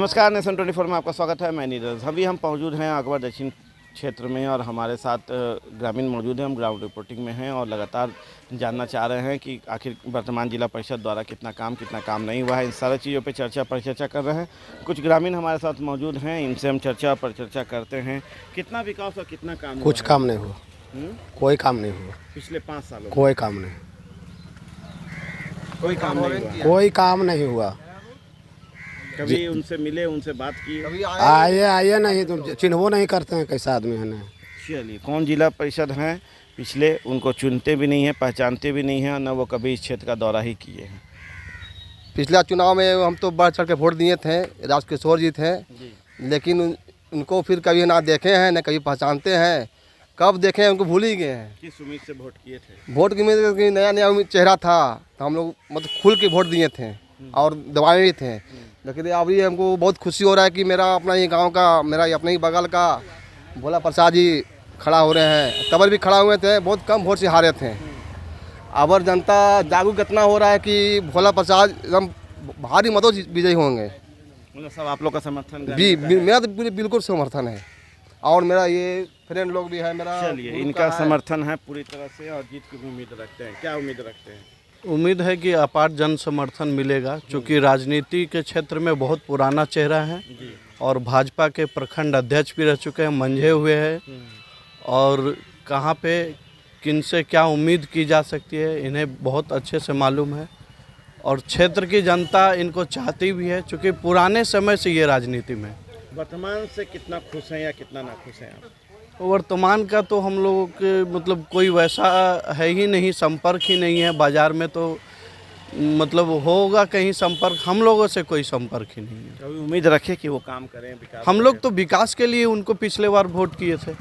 नमस्कार, नेशन 24 में आपका स्वागत है। मैं नीरज। अभी हम मौजूद हैं अकबर दक्षिण क्षेत्र में और हमारे साथ ग्रामीण मौजूद हैं। हम ग्राउंड रिपोर्टिंग में हैं और लगातार जानना चाह रहे हैं कि आखिर वर्तमान जिला परिषद द्वारा कितना काम नहीं हुआ है। इन सारी चीज़ों पे चर्चा कर रहे हैं। कुछ ग्रामीण हमारे साथ मौजूद हैं, इनसे हम चर्चा करते हैं। कितना विकास और कितना काम? कुछ काम नहीं हुआ। कोई काम नहीं हुआ पिछले 5 सालों? कोई काम नहीं कोई काम नहीं हुआ। कभी उनसे मिले, उनसे बात की? आइए नहीं, तुम चिन्हवो नहीं करते हैं कैसा आदमी है ना। चलिए, कौन जिला परिषद हैं पिछले, उनको चुनते भी नहीं हैं, पहचानते भी नहीं हैं, न वो कभी इस क्षेत्र का दौरा ही किए हैं। पिछला चुनाव में हम तो बढ़ चढ़ के वोट दिए थे, राजकिशोर जी थे, लेकिन उनको फिर कभी ना देखे हैं न कभी पहचानते हैं। कब देखे हैं उनको भूल ही गए हैं। किस उम्मीद से वोट किए थे? वोट की उम्मीद कि नया चेहरा था तो हम लोग मतलब खुल के वोट दिए थे और दबाए भी थे। लेकिन अब ये हमको बहुत खुशी हो रहा है कि मेरा अपना ही गांव का, मेरा अपने ही बगल का भोला प्रसाद जी खड़ा हो रहे हैं। तबर भी खड़ा हुए थे, बहुत कम वोट से हारे थे। अब जनता जागरूक इतना हो रहा है कि भोला प्रसाद एकदम भारी मतों से विजयी होंगे। मतलब सब आप लोग का समर्थन? मेरा तो बिल्कुल समर्थन है और मेरा ये फ्रेंड लोग भी है मेरा। चलिए, इनका समर्थन है पूरी तरह से और जीत की भी उम्मीद रखते हैं। क्या उम्मीद रखते हैं? उम्मीद है कि अपार जन समर्थन मिलेगा, क्योंकि राजनीति के क्षेत्र में बहुत पुराना चेहरा है और भाजपा के प्रखंड अध्यक्ष भी रह चुके हैं, मंझे हुए हैं और कहाँ पे किन से क्या उम्मीद की जा सकती है इन्हें बहुत अच्छे से मालूम है और क्षेत्र की जनता इनको चाहती भी है, क्योंकि पुराने समय से ये राजनीति में। वर्तमान से कितना खुश हैं या कितना ना खुश हैं आप? वर्तमान का तो हम लोगों के मतलब कोई वैसा है ही नहीं, संपर्क ही नहीं है। बाज़ार में तो मतलब होगा कहीं संपर्क, हम लोगों से कोई संपर्क ही नहीं है। कभी उम्मीद रखे कि वो काम करें, विकास? हम लोग तो विकास के लिए उनको पिछले बार वोट किए थे,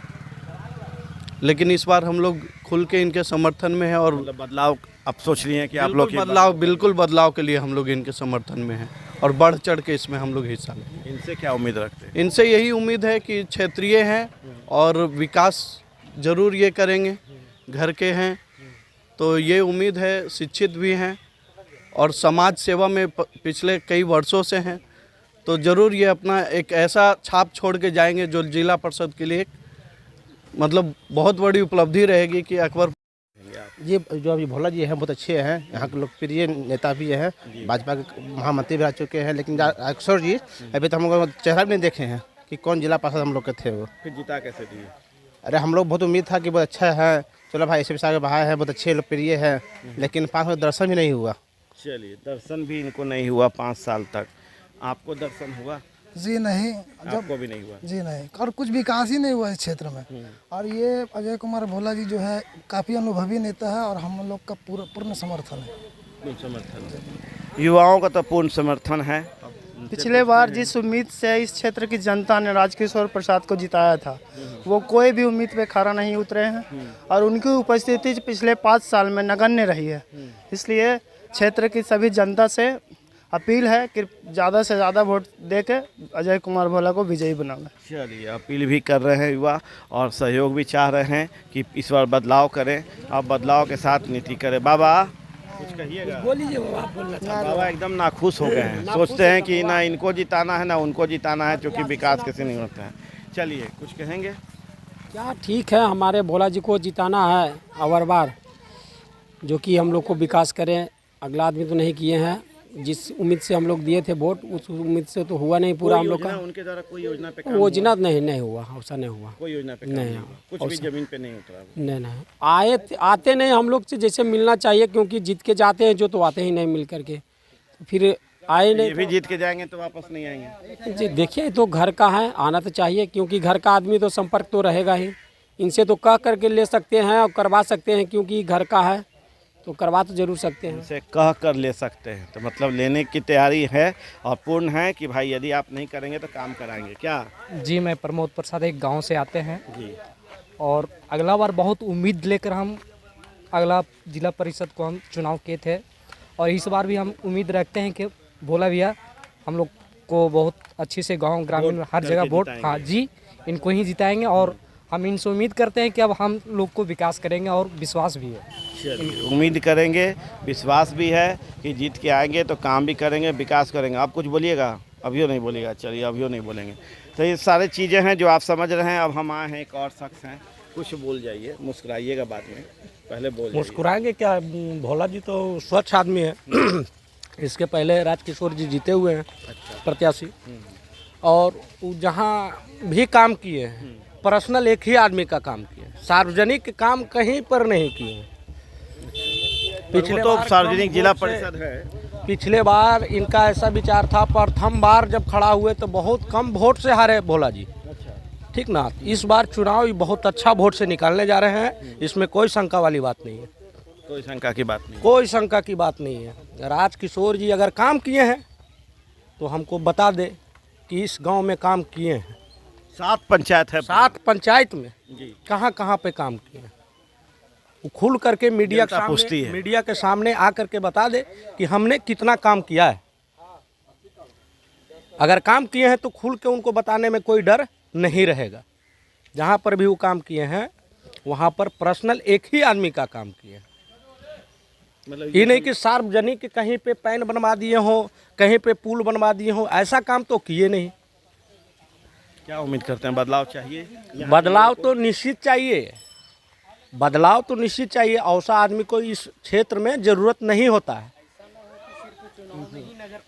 लेकिन इस बार हम लोग खुल के इनके समर्थन में हैं और मतलब बदलाव आप सोच रही हैं कि आप लोग बिल्कुल बदलाव के लिए हम लोग इनके समर्थन में हैं और बढ़ चढ़ के इसमें हम लोग हिस्सा लेंगे। इनसे क्या उम्मीद रखते हैं? इनसे यही उम्मीद है कि क्षेत्रीय हैं और विकास जरूर ये करेंगे, घर के हैं तो ये उम्मीद है। शिक्षित भी हैं और समाज सेवा में पिछले कई वर्षों से हैं, तो ज़रूर ये अपना एक ऐसा छाप छोड़ के जाएंगे जो जिला परिषद के लिए मतलब बहुत बड़ी उपलब्धि रहेगी कि अकबर ये जो अभी भोला जी हैं बहुत अच्छे हैं, यहाँ के लोकप्रिय नेता भी हैं, भाजपा के महामंत्री भी आ चुके हैं। लेकिन राजकिशोर जी अभी तो हम लोग चेहरा भी नहीं देखे हैं कि कौन जिला पार्षद हम लोग के थे। वो फिर जीता कैसे दिए? अरे हम लोग बहुत उम्मीद था कि बहुत अच्छा है, चलो भाई ऐसे भी भाई है, बहुत अच्छे लोकप्रिय है, लेकिन 5 साल दर्शन भी नहीं हुआ। चलिए, दर्शन भी इनको नहीं हुआ 5 साल तक। आपको दर्शन हुआ? जी नहीं, आपको भी नहीं हुआ? जी नहीं, और कुछ विकास ही नहीं हुआ इस क्षेत्र में। और ये अजय कुमार भोला जी जो है काफ़ी अनुभवी नेता है और हम लोग का पूर्ण समर्थन है। पूर्ण समर्थन है, युवाओं का तो पूर्ण समर्थन है। पिछले बार जिस उम्मीद से इस क्षेत्र की जनता ने राजकिशोर प्रसाद को जिताया था, वो कोई भी उम्मीद पे खरा नहीं उतरे हैं और उनकी उपस्थिति पिछले 5 साल में नगण्य रही है। इसलिए क्षेत्र की सभी जनता से अपील है कि ज़्यादा से ज़्यादा वोट देके अजय कुमार भोला को विजयी बनाना। चलिए, अपील भी कर रहे हैं युवा और सहयोग भी चाह रहे हैं कि इस बार बदलाव करें और बदलाव के साथ नीति करें। बाबा कुछ कहिएगा? बोलिए बाबा। एकदम नाखुश हो गए हैं, सोचते हैं कि ना इनको जिताना है ना उनको जिताना है, क्योंकि विकास कैसे नहीं होता है। चलिए, कुछ कहेंगे? क्या ठीक है, हमारे भोला जी को जिताना है अवर बार, जो कि हम लोग को विकास करें। अगला आदमी तो नहीं किए हैं, जिस उम्मीद से हम लोग दिए थे वोट उस उम्मीद से तो हुआ नहीं पूरा हम लोग का। उनके द्वारा कोई योजना पे योजना नहीं हुआ, ऐसा नहीं हुआ। कोई योजना पे नहीं, कुछ भी जमीन पे नहीं उतरा? नहीं आते नहीं हम लोग से जैसे मिलना चाहिए, क्योंकि जीत के जाते हैं जो तो आते ही नहीं मिल करके, तो फिर आए नहीं। ये भी जीत के जाएंगे तो वापस नहीं आएंगे? जी देखिए, तो घर का है, आना तो चाहिए, क्योंकि घर का आदमी तो संपर्क तो रहेगा ही। इनसे तो कह करके ले सकते हैं और करवा सकते हैं, क्योंकि घर का है तो करवा तो जरूर सकते हैं। इनसे कह कर ले सकते हैं, तो मतलब लेने की तैयारी है और पूर्ण है कि भाई यदि आप नहीं करेंगे तो काम कराएंगे। क्या? जी, मैं प्रमोद प्रसाद एक गांव से आते हैं जी, और अगला बार बहुत उम्मीद लेकर हम अगला जिला परिषद को हम चुनाव किए थे और इस बार भी हम उम्मीद रखते हैं कि भोला भैया हम लोग को बहुत अच्छे से गांव ग्रामीण हर जगह वोट, हाँ जी, इनको ही जिताएंगे और हम इनसे उम्मीद करते हैं कि अब हम लोग को विकास करेंगे और विश्वास भी है। उम्मीद करेंगे, विश्वास भी है कि जीत के आएंगे तो काम भी करेंगे, विकास करेंगे। आप कुछ बोलिएगा? अभियो नहीं बोलेगा, चलिए अभियो नहीं बोलेंगे। तो ये सारी चीज़ें हैं जो आप समझ रहे हैं। अब हम आए हैं, एक और शख्स हैं, कुछ बोल जाइए, मुस्कुराइएगा बाद में, पहले बोल जाइए। मुस्कुराएंगे क्या, भोला जी तो स्वच्छ आदमी है। इसके पहले राजकिशोर जी जीते हुए हैं प्रत्याशी, और वो जहाँ भी काम किए हैं पर्सनल एक ही आदमी का काम किए, सार्वजनिक काम कहीं पर नहीं किए। पिछले तो सार्वजनिक जिला परिषद है। पिछले बार इनका ऐसा विचार था, प्रथम बार जब खड़ा हुए तो बहुत कम वोट से हारे भोला जी, ठीक ना। इस बार चुनाव बहुत अच्छा वोट से निकालने जा रहे हैं, इसमें कोई शंका वाली बात नहीं है, कोई शंका की बात नहीं, कोई शंका की बात नहीं है। राजकिशोर जी अगर काम किए हैं तो हमको बता दे कि इस गांव में काम किए हैं। 7 पंचायत है, 7 पंचायत में जी कहाँ कहाँ पे काम किए हैं, वो खुल करके मीडिया के जनता पूछती सामने, है। मीडिया के सामने आ करके बता दे कि हमने कितना काम किया है। अगर काम किए हैं तो खुल के उनको बताने में कोई डर नहीं रहेगा। जहाँ पर भी वो काम किए हैं वहाँ पर पर्सनल एक ही आदमी का काम किए हैं। मतलब ये नहीं कि सार्वजनिक कहीं पे पैन बनवा दिए हों, कहीं पे पुल बनवा दिए हों, ऐसा काम तो किए नहीं। क्या उम्मीद करते हैं, बदलाव चाहिए? बदलाव तो निश्चित चाहिए, बदलाव तो निश्चित चाहिए। ऐसा आदमी को इस क्षेत्र में ज़रूरत नहीं होता है।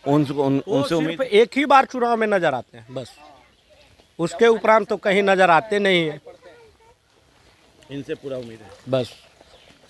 उनसे वो उनसे सिर्फ उम्मीद, एक ही बार चुनाव में नजर आते हैं बस, उसके उपरांत तो कहीं नजर आते नहीं है इनसे पूरा उम्मीद है बस।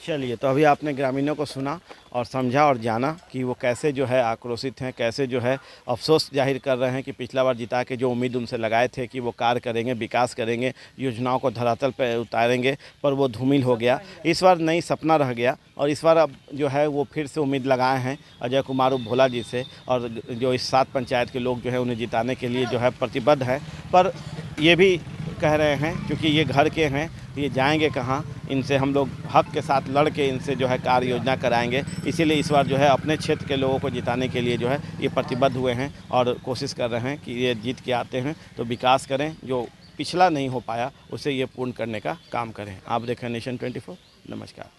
चलिए, तो अभी आपने ग्रामीणों को सुना और समझा और जाना कि वो कैसे जो है आक्रोशित हैं, कैसे जो है अफसोस जाहिर कर रहे हैं कि पिछला बार जिता के जो उम्मीद उनसे लगाए थे कि वो कार्य करेंगे, विकास करेंगे, योजनाओं को धरातल पर उतारेंगे, पर वो धूमिल हो गया। इस बार नई सपना रह गया और इस बार अब जो है वो फिर से उम्मीद लगाए हैं अजय कुमार भोला जी से, और जो इस 7 पंचायत के लोग जो है उन्हें जिताने के लिए जो है प्रतिबद्ध है। पर ये भी कह रहे हैं क्योंकि ये घर के हैं, ये जाएंगे कहाँ, इनसे हम लोग हक के साथ लड़ के इनसे जो है कार्य योजना कराएंगे। इसीलिए इस बार जो है अपने क्षेत्र के लोगों को जिताने के लिए जो है ये प्रतिबद्ध हुए हैं और कोशिश कर रहे हैं कि ये जीत के आते हैं तो विकास करें, जो पिछला नहीं हो पाया उसे ये पूर्ण करने का काम करें। आप देखें नेशन 24। नमस्कार।